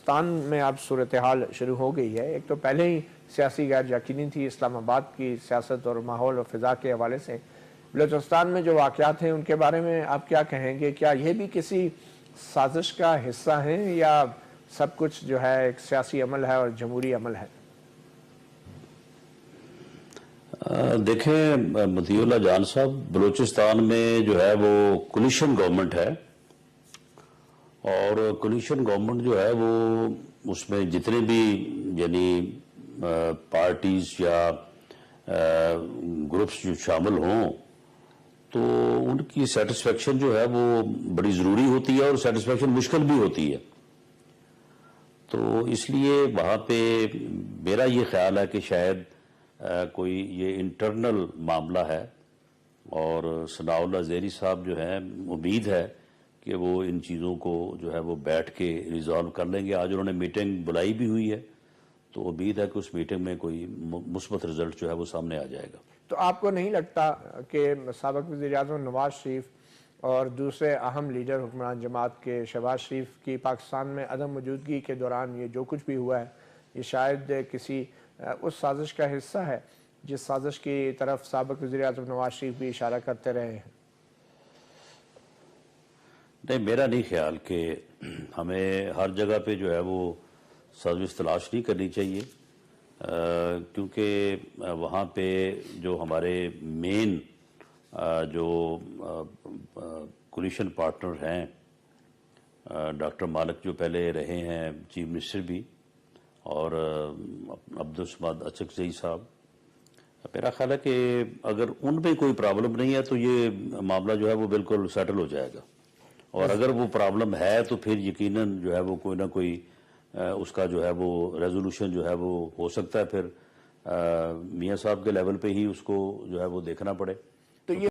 پاکستان میں اب صورتحال شروع ہو گئی ہے. ایک تو پہلے ہی سیاسی غیر یقینی تھی اسلام آباد کی سیاست اور ماحول اور فضا کے حوالے سے. بلوچستان میں جو واقعات ہیں ان کے بارے میں آپ کیا کہیں گے؟ کیا یہ بھی کسی سازش کا حصہ ہیں یا سب کچھ جو ہے ایک سیاسی عمل ہے اور جمہوری عمل ہے؟ دیکھیں مطیع اللہ جان صاحب، بلوچستان میں جو ہے وہ کولیشن گورنمنٹ ہے، اور کولیشن گورنمنٹ جو ہے وہ اس میں جتنے بھی یعنی پارٹیز یا گروپس جو شامل ہوں تو ان کی سیٹسفیکشن جو ہے وہ بڑی ضروری ہوتی ہے اور سیٹسفیکشن مشکل بھی ہوتی ہے. تو اس لیے وہاں پہ میرا یہ خیال ہے کہ شاید کوئی یہ انٹرنل معاملہ ہے، اور ثناء اللہ زیری صاحب جو ہیں امید ہے کہ وہ ان چیزوں کو جو ہے وہ بیٹھ کے ریزالو کر لیں گے. آج انہوں نے میٹنگ بلائی بھی ہوئی ہے، تو امید ہے کہ اس میٹنگ میں کوئی مثبت رزلٹ جو ہے وہ سامنے آ جائے گا. تو آپ کو نہیں لگتا کہ سابق وزیر اعظم نواز شریف اور دوسرے اہم لیڈر حکمران جماعت کے شہباز شریف کی پاکستان میں عدم موجودگی کے دوران یہ جو کچھ بھی ہوا ہے یہ شاید کسی اس سازش کا حصہ ہے جس سازش کی طرف سابق وزیر اعظم نواز شریف بھی اشارہ کرتے رہے ہیں؟ نہیں، میرا نہیں خیال کہ ہمیں ہر جگہ پہ جو ہے وہ سازش تلاش نہیں کرنی چاہیے، کیونکہ وہاں پہ جو ہمارے مین جو کولیشن پارٹنر ہیں، ڈاکٹر مالک جو پہلے رہے ہیں چیف منسٹر بھی، اور عبدالصمد اچکزئی صاحب، میرا خیال ہے کہ اگر ان میں کوئی پرابلم نہیں ہے تو یہ معاملہ جو ہے وہ بالکل سیٹل ہو جائے گا، اور اگر وہ پرابلم ہے تو پھر یقیناً جو ہے وہ کوئی نہ کوئی اس کا جو ہے وہ ریزولوشن جو ہے وہ ہو سکتا ہے. پھر میاں صاحب کے لیول پہ ہی اس کو جو ہے وہ دیکھنا پڑے. تو یہ